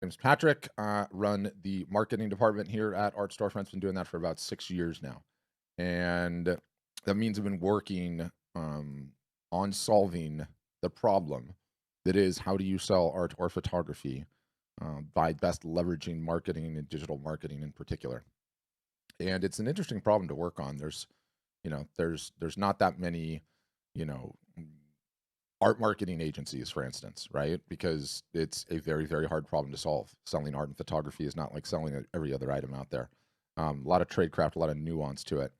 name's Patrick. Run the marketing department here at Art Storefronts. Been doing that for about 6 years now, and that means I've been working on solving the problem that is how do you sell art or photography by best leveraging marketing and digital marketing in particular. And it's an interesting problem to work on. There's not that many, you know, art marketing agencies, for instance, right? Because it's a very, very hard problem to solve. Selling art and photography is not like selling every other item out there. A lot of tradecraft, a lot of nuance to it.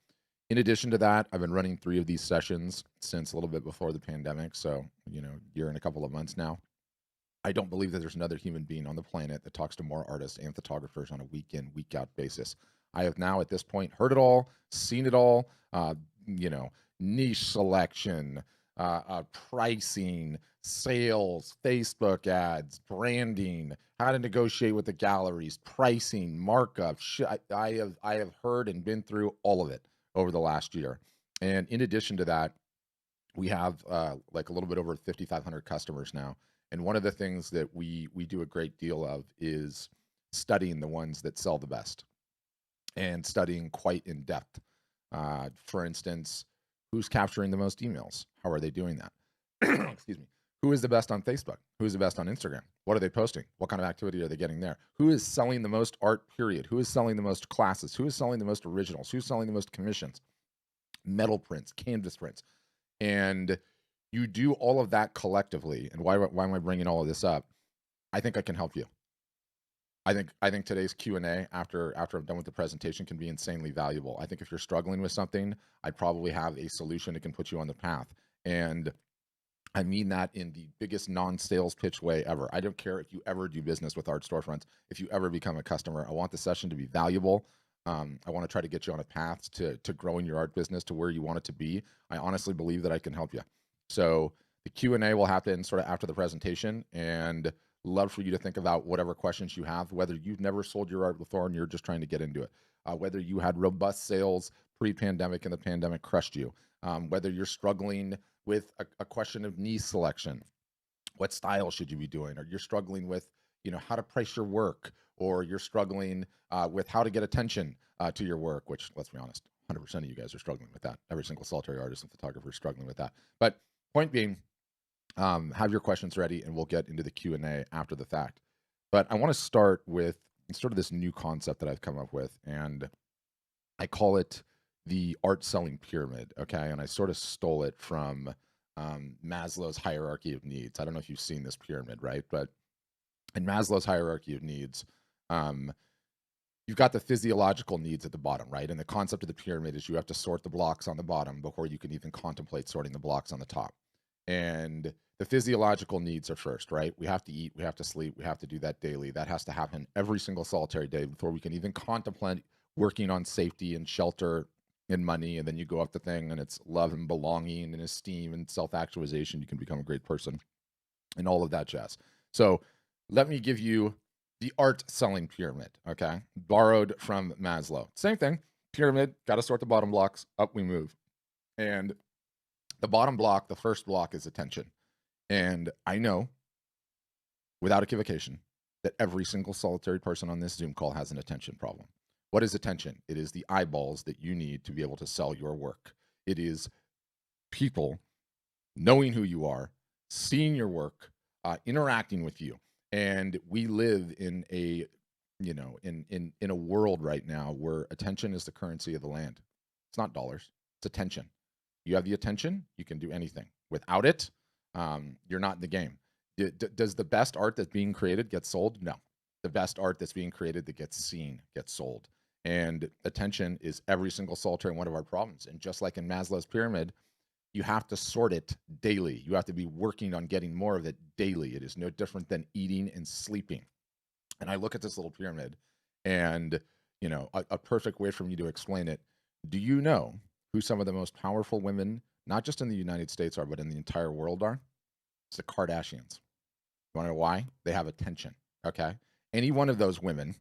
In addition to that, I've been running 3 of these sessions since a little bit before the pandemic. So, year and a couple of months now. I don't believe that there's another human being on the planet that talks to more artists and photographers on a week in, week out basis. I have now at this point heard it all, seen it all, you know, niche selection, pricing, sales, Facebook ads, branding, how to negotiate with the galleries, pricing, markup. I have heard and been through all of it over the last year. And in addition to that, we have like a little bit over 5,500 customers now. And one of the things that we do a great deal of is studying the ones that sell the best and studying quite in depth. For instance, who's capturing the most emails? How are they doing that? Excuse me. Who is the best on Facebook? Who is the best on Instagram? What are they posting? What kind of activity are they getting there? Who is selling the most art, period? Who is selling the most classes? Who is selling the most originals? Who's selling the most commissions? Metal prints, canvas prints. And you do all of that collectively. And why am I bringing all of this up? I think I can help you. I think today's Q&A after I'm done with the presentation can be insanely valuable. I think if you're struggling with something, I probably have a solution that can put you on the path. And I mean that in the biggest non-sales pitch way ever. I don't care if you ever do business with Art Storefronts, if you ever become a customer. I want the session to be valuable. I want to try to get you on a path to growing your art business to where you want it to be. I honestly believe that I can help you. So the Q&A will happen sort of after the presentation, and love for you to think about whatever questions you have, whether you've never sold your art before and you're just trying to get into it, whether you had robust sales pre-pandemic and the pandemic crushed you, whether you're struggling with a question of niche selection, what style should you be doing, or you're struggling with how to price your work, or you're struggling with how to get attention to your work, which, let's be honest, 100% of you guys are struggling with that. Every single solitary artist and photographer is struggling with that. But point being, have your questions ready and we'll get into the Q&A after the fact. But I want to start with sort of this new concept that I've come up with, and I call it the art selling pyramid. Okay. And I sort of stole it from Maslow's hierarchy of needs. I don't know if you've seen this pyramid, right? But in Maslow's hierarchy of needs, you've got the physiological needs at the bottom, right? And the concept of the pyramid is you have to sort the blocks on the bottom before you can even contemplate sorting the blocks on the top. And the physiological needs are first, right? We have to eat, we have to sleep, we have to do that daily. That has to happen every single solitary day before we can even contemplate working on safety and shelter and money. And then you go up the thing and it's love and belonging and esteem and self-actualization. You can become a great person and all of that jazz. So let me give you the art selling pyramid, okay? Borrowed from Maslow. Same thing, pyramid, got to sort the bottom blocks, up we move. And the bottom block, the first block, is attention. And I know, without equivocation, that every single solitary person on this Zoom call has an attention problem. What is attention? It is the eyeballs that you need to be able to sell your work. It is people knowing who you are, seeing your work, interacting with you. And we live in a, in a world right now where attention is the currency of the land. It's not dollars, it's attention. You have the attention, you can do anything. Without it, you're not in the game. Does the best art that's being created get sold? No. The best art that's being created that gets seen gets sold. And attention is every single solitary one of our problems. And just like in Maslow's pyramid, you have to sort it daily. You have to be working on getting more of it daily. It is no different than eating and sleeping. And I look at this little pyramid and, a perfect way for me to explain it. Do you know who some of the most powerful women, not just in the United States are, but in the entire world are? It's the Kardashians. You want to know why? They have attention, okay? Any one of those women,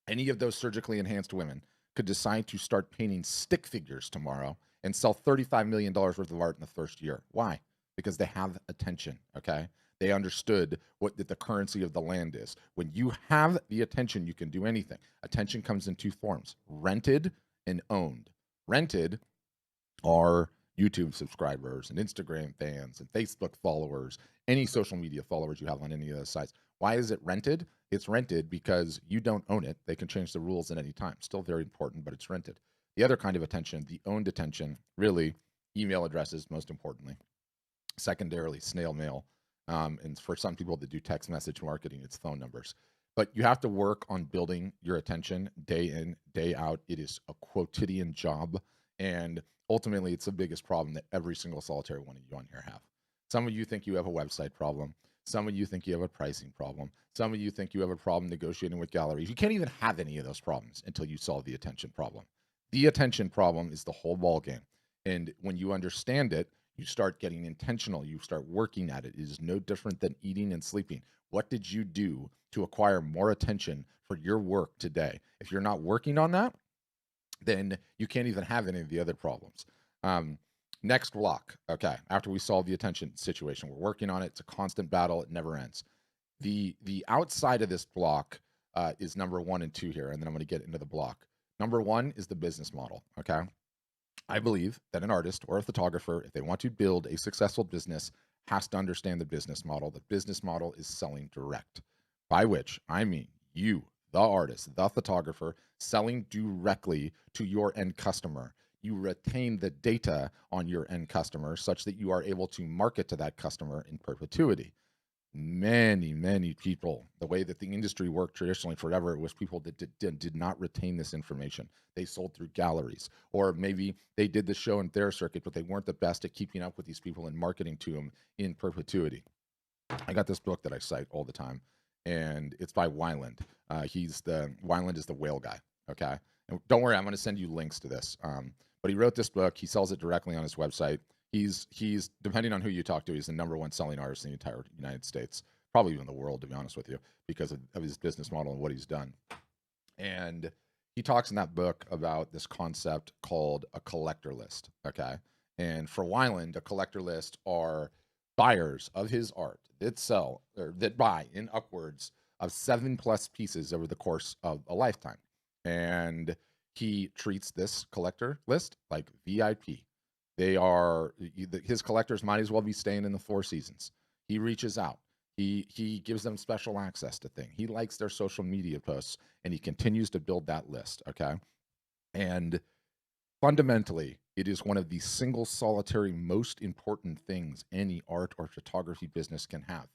any of those surgically enhanced women could decide to start painting stick figures tomorrow and sell $35 million worth of art in the first year. Why? Because they have attention, okay? They understood what the currency of the land is. When you have the attention, you can do anything. Attention comes in two forms: rented and owned. Rented are YouTube subscribers and Instagram fans and Facebook followers, any social media followers you have on any of those sites. Why is it rented? It's rented because you don't own it. They can change the rules at any time. Still very important, but it's rented. The other kind of attention, the owned attention, really email addresses, most importantly. Secondarily, snail mail. And for some people that do text message marketing, it's phone numbers. But you have to work on building your attention day in, day out. It is a quotidian job. And ultimately, it's the biggest problem that every single solitary one of you on here have. Some of you think you have a website problem. Some of you think you have a pricing problem. Some of you think you have a problem negotiating with galleries. You can't even have any of those problems until you solve the attention problem. The attention problem is the whole ball game. And when you understand it, you start getting intentional. You start working at it. It is no different than eating and sleeping. What did you do to acquire more attention for your work today? If you're not working on that, then you can't even have any of the other problems. Next block. Okay. After we solve the attention situation, we're working on it. It's a constant battle. It never ends. The outside of this block is number 1 and 2 here. And then I'm going to get into the block. Number 1 is the business model. Okay. I believe that an artist or a photographer, if they want to build a successful business, has to understand the business model. The business model is selling direct, by which I mean you, the artist, the photographer, selling directly to your end customer. You retain the data on your end customer such that you are able to market to that customer in perpetuity. Many people, the way that the industry worked traditionally forever, was people that did not retain this information. They sold through galleries, or maybe they did the show in their circuit, but they weren't the best at keeping up with these people and marketing to them in perpetuity. I got this book that I cite all the time, and it's by Weiland. Weiland is the whale guy. Okay, and don't worry, I'm going to send you links to this. But he wrote this book. He sells it directly on his website. He's depending on who you talk to, he's the #1 selling artist in the entire United States, probably even the world, to be honest with you, because of his business model and what he's done. And he talks in that book about this concept called a collector list. Okay, and for Weiland, a collector list are buyers of his art that sell or that buy in upwards of 7+ pieces over the course of a lifetime. And he treats this collector list like VIP. They are his collectors might as well be staying in the Four Seasons. He reaches out. He gives them special access to things. He likes their social media posts, and he continues to build that list. Okay, and fundamentally, it is one of the single solitary most important things any art or photography business can have.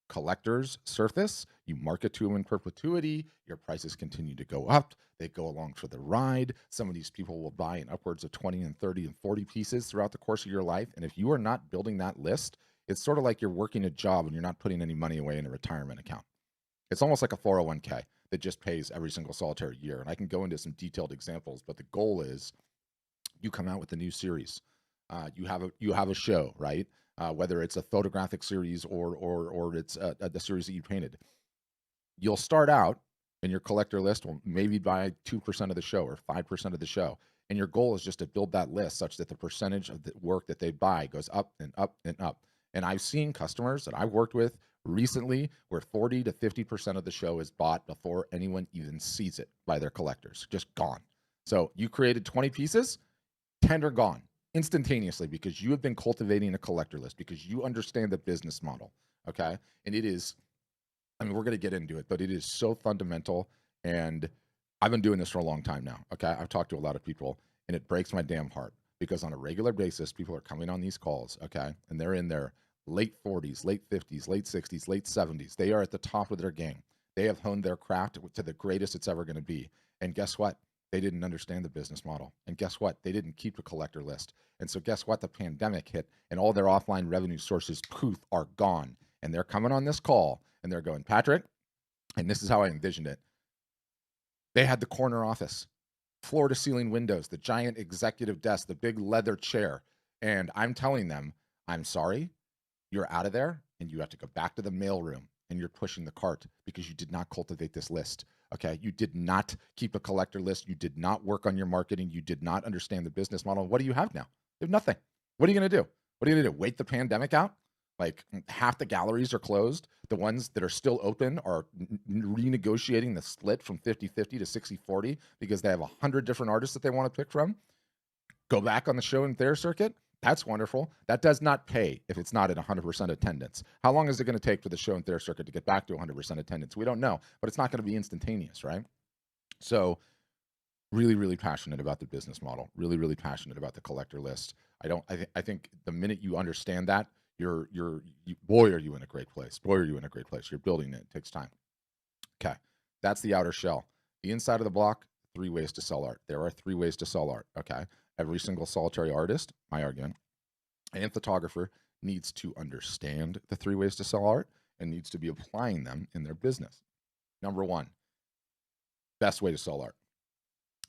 Collectors surface, you market to them in perpetuity, your prices continue to go up, they go along for the ride. Some of these people will buy in upwards of 20 and 30 and 40 pieces throughout the course of your life. And if you are not building that list, it's sort of like you're working a job and you're not putting any money away in a retirement account. It's almost like a 401k that just pays every single solitary year. And I can go into some detailed examples, but the goal is you come out with a new series. You have a show, right? Whether it's a photographic series or it's the series that you painted. You'll start out, and your collector list will maybe buy 2% of the show or 5% of the show. And your goal is just to build that list such that the percentage of the work that they buy goes up and up and up. And I've seen customers that I've worked with recently where 40 to 50% of the show is bought before anyone even sees it by their collectors, just gone. So you created 20 pieces, 10 are gone instantaneously because you have been cultivating a collector list, because you understand the business model. Okay. And it is, I mean, we're going to get into it, but it is so fundamental. And I've been doing this for a long time now. Okay. I've talked to a lot of people, and it breaks my damn heart because on a regular basis, people are coming on these calls. Okay. And they're in their late 40s, late 50s, late 60s, late 70s. They are at the top of their game. They have honed their craft to the greatest it's ever going to be. And guess what? They didn't understand the business model. And guess what? They didn't keep a collector list. And so guess what? The pandemic hit and all their offline revenue sources, poof, are gone. And they're coming on this call and they're going, Patrick, and this is how I envisioned it. They had the corner office, floor to ceiling windows, the giant executive desk, the big leather chair. And I'm telling them, I'm sorry, you're out of there and you have to go back to the mailroom and you're pushing the cart because you did not cultivate this list. Okay. You did not keep a collector list. You did not work on your marketing. You did not understand the business model. What do you have now? You have nothing. What are you going to do? What are you going to do? Wait the pandemic out? Like half the galleries are closed. The ones that are still open are renegotiating the split from 50-50 to 60-40 because they have 100 different artists that they want to pick from. Go back on the show and fair circuit. That's wonderful. That does not pay if it's not at 100% attendance. How long is it going to take for the show and fair circuit to get back to 100% attendance? We don't know, but it's not going to be instantaneous, right? So really, really passionate about the business model. Really, really passionate about the collector list. I think the minute you understand that, boy, are you in a great place. Boy, are you in a great place. You're building it. It takes time. Okay, that's the outer shell. The inside of the block, 3 ways to sell art. There are 3 ways to sell art. Okay, every single solitary artist, my argument, and photographer needs to understand the 3 ways to sell art and needs to be applying them in their business. Number 1, best way to sell art.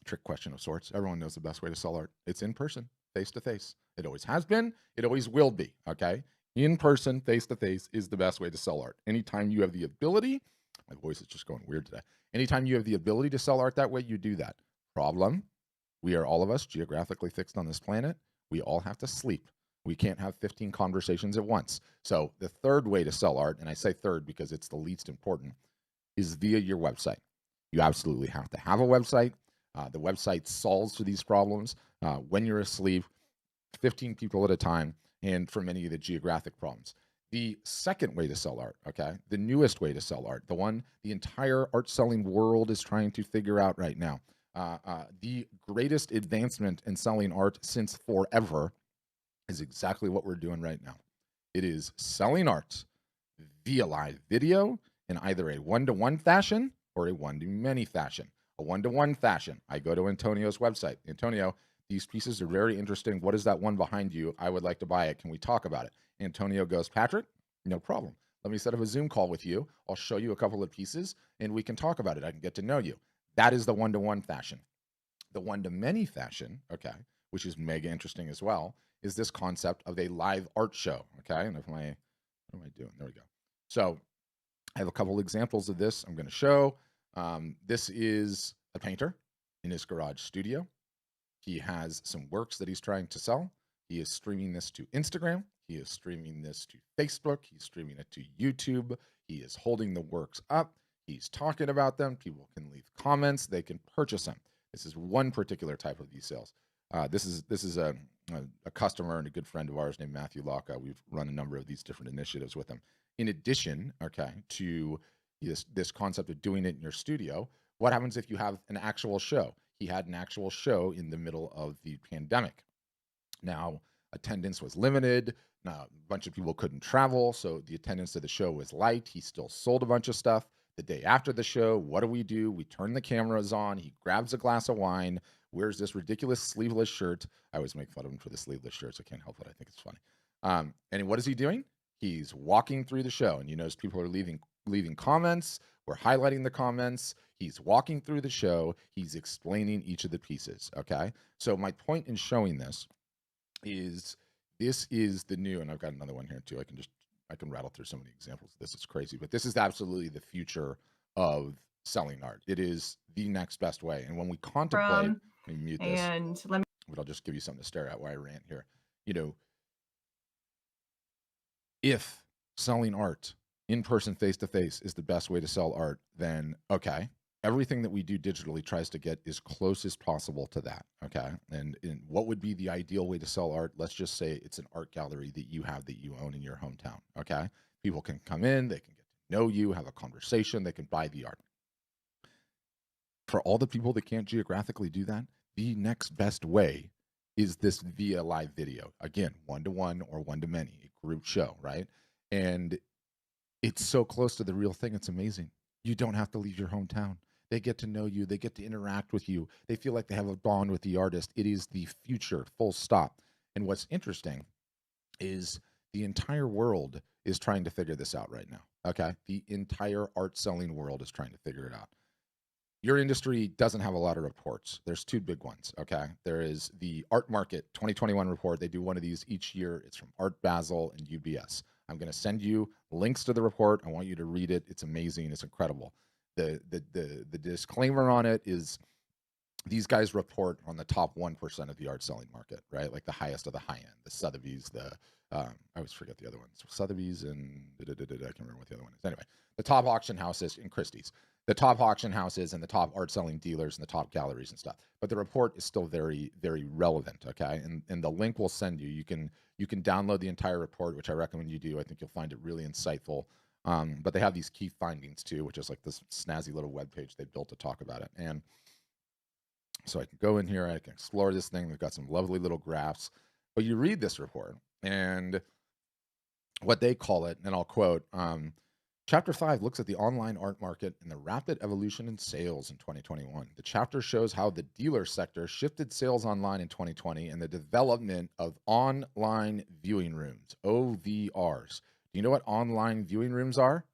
Trick question of sorts. Everyone knows the best way to sell art. It's in person, face to face. It always has been. It always will be. Okay. In person, face to face is the best way to sell art. Anytime you have the ability, my voice is just going weird today. Anytime you have the ability to sell art that way, you do that. Problem, we are all of us geographically fixed on this planet. We all have to sleep. We can't have 15 conversations at once. So the third way to sell art, and I say third because it's the least important, is via your website. You absolutely have to have a website. The website solves for these problems when you're asleep, 15 people at a time, and for many of the geographic problems. The second way to sell art, okay, the newest way to sell art, the one the entire art selling world is trying to figure out right now, the greatest advancement in selling art since forever is exactly what we're doing right now. It is selling art via live video in either a one-to-one fashion or a one-to-many fashion. A one-to-one fashion. I go to Antonio's website. Antonio, these pieces are very interesting. What is that one behind you? I would like to buy it. Can we talk about it? Antonio goes, Patrick, no problem. Let me set up a Zoom call with you. I'll show you a couple of pieces and we can talk about it. I can get to know you. That is the one-to-one fashion. The one-to-many fashion, okay, which is mega interesting as well, is this concept of a live art show, okay? And what am I doing? There we go. So I have a couple examples of this I'm going to show. This is a painter in his garage studio. He has some works that he's trying to sell. He is streaming this to Instagram. He is streaming this to Facebook. He's streaming it to YouTube. He is holding the works up. He's talking about them. People can leave comments. They can purchase them. This is one particular type of these sales. This is a customer and a good friend of ours named Matthew Locke. We've run a number of these different initiatives with him. In addition, okay, to this concept of doing it in your studio, what happens if you have an actual show? He had an actual show in the middle of the pandemic. Now, attendance was limited. A bunch of people couldn't travel, so the attendance to the show was light. He still sold a bunch of stuff. The day after the show, what do? We turn the cameras on. He grabs a glass of wine, wears this ridiculous sleeveless shirt. I always make fun of him for the sleeveless shirts. I can't help it. I think it's funny. And what is he doing? He's walking through the show, and you notice people are leaving comments. We're highlighting the comments. He's walking through the show. He's explaining each of the pieces. Okay. So my point in showing this is the new, and I've got another one here too. I can rattle through so many examples of this. It's crazy, but this is absolutely the future of selling art. It is the next best way. And when we contemplate, let me mute this, but I'll just give you something to stare at while I rant here. You know, if selling art in person, face to face is the best way to sell art, then okay, everything that we do digitally tries to get as close as possible to that. Okay. And what would be the ideal way to sell art? Let's just say it's an art gallery that you have that you own in your hometown. Okay. People can come in, they can get to know you, have a conversation, they can buy the art. For all the people that can't geographically do that, the next best way is this via live video. Again, one-to-one or one-to-many, a group show, right? And it's so close to the real thing. It's amazing. You don't have to leave your hometown. They get to know you. They get to interact with you. They feel like they have a bond with the artist. It is the future, full stop. And what's interesting is the entire world is trying to figure this out right now. Okay. The entire art selling world is trying to figure it out. Your industry doesn't have a lot of reports. There's 2 big ones. Okay. There is the Art Market 2021 report. They do one of these each year. It's from Art Basel and UBS. I'm going to send you links to the report. I want you to read it. It's amazing. It's incredible. The disclaimer on it is these guys report on the top 1% of the art selling market, right? Like the highest of the high end, the Sotheby's, I always forget the other ones. Sotheby's and I can't remember what the other one is. Anyway, the top auction houses in Christie's, the top auction houses and the top art selling dealers and the top galleries and stuff. But the report is still very, very relevant. Okay, and the link we'll send you. You can download the entire report, which I recommend you do. I think you'll find it really insightful. But they have these key findings too, which is like this snazzy little web page they built to talk about it. And so I can go in here, I can explore this thing. They've got some lovely little graphs. But you read this report, and what they call it, and I'll quote, Chapter 5 looks at the online art market and the rapid evolution in sales in 2021. The chapter shows how the dealer sector shifted sales online in 2020 and the development of online viewing rooms, OVRs. Do you know what online viewing rooms are?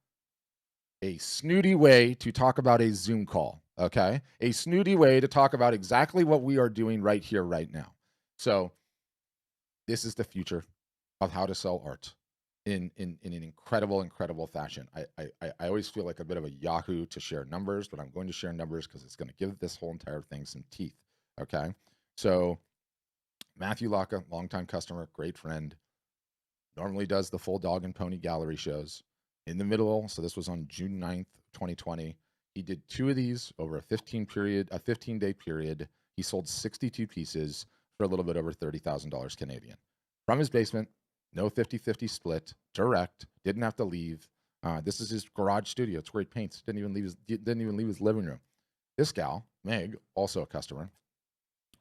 A snooty way to talk about a Zoom call, okay? A snooty way to talk about exactly what we are doing right here, right now. So this is the future of how to sell art in an incredible fashion. I always feel like a bit of a Yahoo to share numbers, but I'm going to share numbers because it's going to give this whole entire thing some teeth, okay? So Matthew Laka, longtime customer, great friend, normally does the full dog and pony gallery shows. In the middle, so this was on June 9th, 2020. He did 2 of these over a 15-day period. He sold 62 pieces for a little bit over $30,000 Canadian. From his basement, no 50-50 split, direct, didn't have to leave. This is his garage studio. It's where he paints. Didn't even leave his living room. This gal, Meg, also a customer,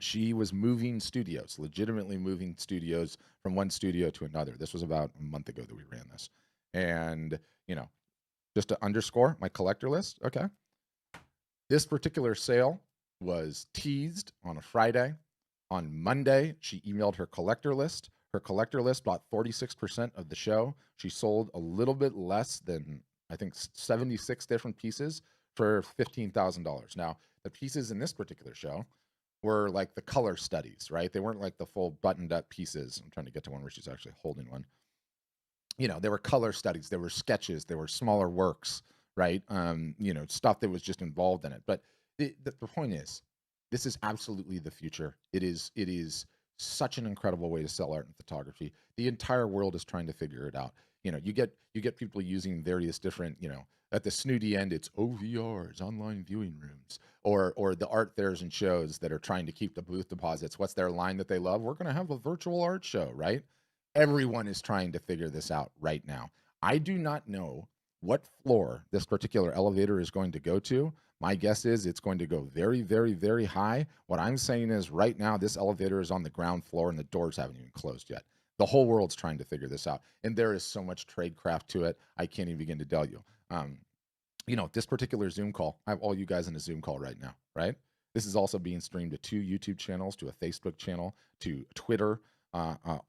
she was moving studios, legitimately moving studios from one studio to another. This was about a month ago that we ran this. And, just to underscore my collector list, okay? This particular sale was teased on a Friday. On Monday, she emailed her collector list. Her collector list bought 46% of the show. She sold a little bit less than, I think, 76 different pieces for $15,000. Now, the pieces in this particular show were like the color studies, right? They weren't like the full buttoned up pieces. I'm trying to get to one where she's actually holding one. There were color studies, there were sketches, there were smaller works, right? Stuff that was just involved in it. But the point is, this is absolutely the future. It is such an incredible way to sell art and photography. The entire world is trying to figure it out. You get people using various different, at the snooty end, it's OVRs, online viewing rooms, or the art fairs and shows that are trying to keep the booth deposits. What's their line that they love? We're going to have a virtual art show, right? Everyone is trying to figure this out right now. I do not know what floor this particular elevator is going to go to. My guess is it's going to go very, very, very high. What I'm saying is right now, this elevator is on the ground floor and the doors haven't even closed yet. The whole world's trying to figure this out. And there is so much tradecraft to it. I can't even begin to tell you. This particular Zoom call, I have all you guys in a Zoom call right now, right? This is also being streamed to 2 YouTube channels, to a Facebook channel, to Twitter,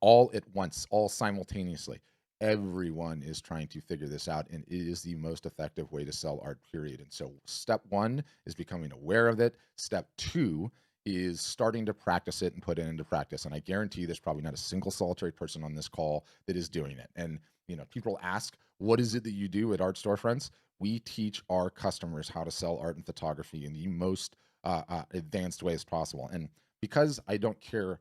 all at once, all simultaneously. Everyone is trying to figure this out, and it is the most effective way to sell art, period. And so step 1 is becoming aware of it. Step 2 is starting to practice it and put it into practice. And I guarantee there's probably not a single solitary person on this call that is doing it. And people ask, what is it that you do at Art Storefronts? We teach our customers how to sell art and photography in the most advanced ways possible. And because I don't care,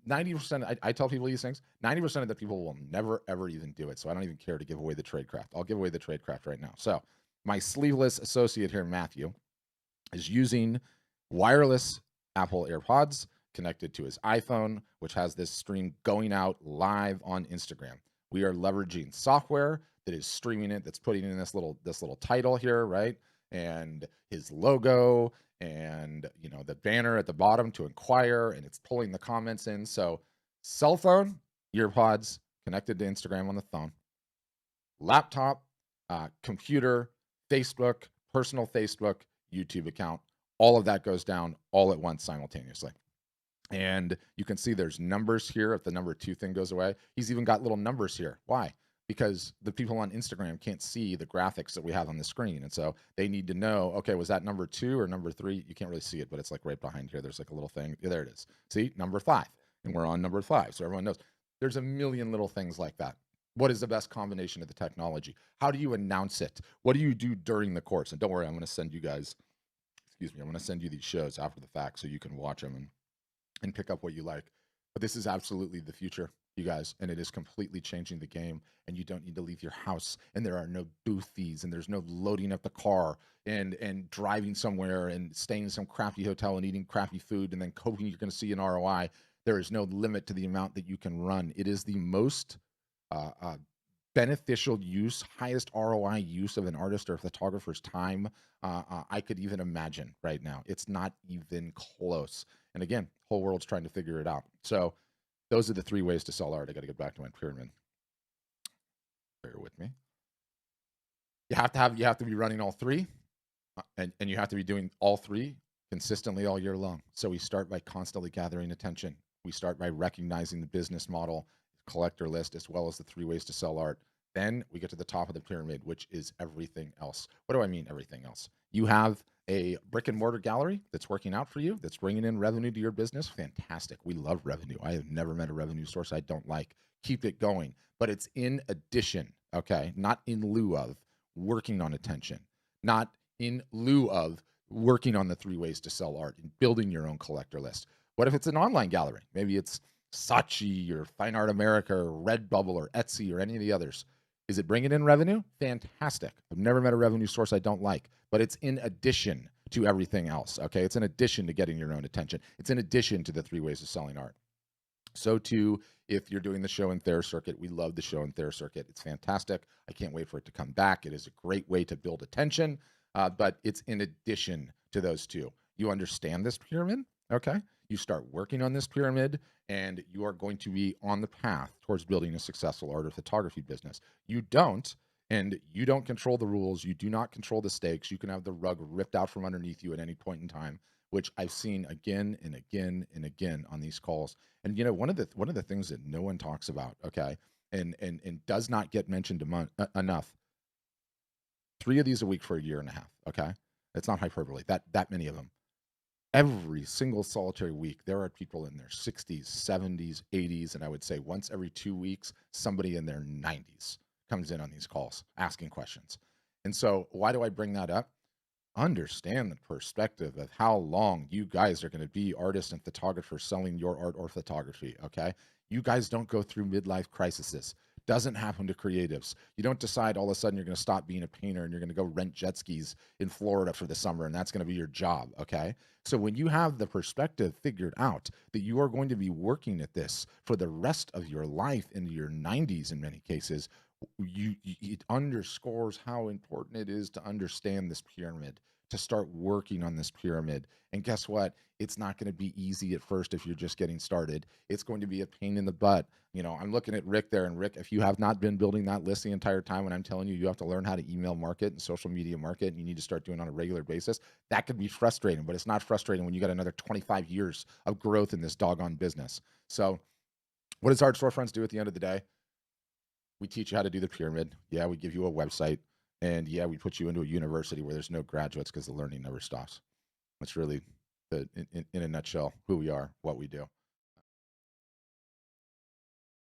90%, I tell people these things, 90% of the people will never, ever even do it. So I don't even care to give away the tradecraft. I'll give away the tradecraft right now. So my sleeveless associate here, Matthew, is using wireless Apple AirPods connected to his iPhone, which has this stream going out live on Instagram. We are leveraging software that is streaming it, that's putting in this little title here, right? And his logo and the banner at the bottom to inquire, and it's pulling the comments in. So cell phone, earpods connected to Instagram on the phone, laptop, computer, Facebook, personal Facebook, YouTube account, all of that goes down all at once simultaneously. And you can see there's numbers here. If the number 2 thing goes away, he's even got little numbers here. Why? Because the people on Instagram can't see the graphics that we have on the screen. And so they need to know, okay, was that number 2 or number 3? You can't really see it, but it's like right behind here. There's like a little thing. Yeah, there it is. See, number 5. And we're on number 5. So everyone knows. There's a million little things like that. What is the best combination of the technology? How do you announce it? What do you do during the course? And don't worry, I'm going to send you guys excuse me, I'm going to send you these shows after the fact so you can watch them and pick up what you like. But this is absolutely the future, you guys, and it is completely changing the game. And you don't need to leave your house, and there are no booth fees, and there's no loading up the car and driving somewhere and staying in some crappy hotel and eating crappy food and then hoping you're going to see an ROI. There is no limit to the amount that you can run. It is the most uh, uh, beneficial use, highest ROI use of an artist or a photographer's time I could even imagine right now. It's not even close. And again, whole world's trying to figure it out. So those are the 3 ways to sell art. I got to get back to my pyramid. Bear with me. You have to be running all 3, and you have to be doing all 3 consistently all year long. So we start by constantly gathering attention. We start by recognizing the business model, collector list, as well as the 3 ways to sell art. Then we get to the top of the pyramid, which is everything else. What do I mean, everything else? You have a brick and mortar gallery that's working out for you, that's bringing in revenue to your business. Fantastic. We love revenue. I have never met a revenue source I don't like. Keep it going. But it's in addition, okay, not in lieu of working on attention, not in lieu of working on the 3 ways to sell art and building your own collector list. What if it's an online gallery? Maybe it's Saatchi or Fine Art America or Redbubble or Etsy or any of the others. Is it bringing in revenue? Fantastic. I've never met a revenue source I don't like, but it's in addition to everything else, okay? It's in addition to getting your own attention. It's in addition to the 3 ways of selling art. So too, if you're doing the show and Thayer circuit, we love the show and Thayer circuit. It's fantastic. I can't wait for it to come back. It is a great way to build attention, but it's in addition to those 2. You understand this pyramid, okay? You start working on this pyramid, and you are going to be on the path towards building a successful art or photography business. You don't, and you don't control the rules. You do not control the stakes. You can have the rug ripped out from underneath you at any point in time, which I've seen again and again and again on these calls. And you know, one of the things that no one talks about, okay, and does not get mentioned enough. 3 of these a week for a year and a half, okay? It's not hyperbole. That many of them. Every single solitary week, there are people in their 60s, 70s, 80s, and I would say once every 2 weeks, somebody in their 90s comes in on these calls asking questions. And so why do I bring that up? Understand the perspective of how long you guys are going to be artists and photographers selling your art or photography, okay? You guys don't go through midlife crises. Doesn't happen to creatives. You don't decide all of a sudden you're going to stop being a painter and you're going to go rent jet skis in Florida for the summer and that's going to be your job, okay? So when you have the perspective figured out that you are going to be working at this for the rest of your life into your 90s in many cases, it underscores how important it is to understand this pyramid, to start working on this pyramid. And guess what? It's not going to be easy at first if you're just getting started. It's going to be a pain in the butt. You know, I'm looking at Rick there, and Rick, if you have not been building that list the entire time, when I'm telling you, you have to learn how to email market and social media market, and you need to start doing it on a regular basis, that could be frustrating, but it's not frustrating when you got another 25 years of growth in this doggone business. So what does Art Storefronts do at the end of the day? We teach you how to do the pyramid. Yeah, we give you a website. And yeah, we put you into a university where there's no graduates because the learning never stops. That's really, in a nutshell, who we are, what we do.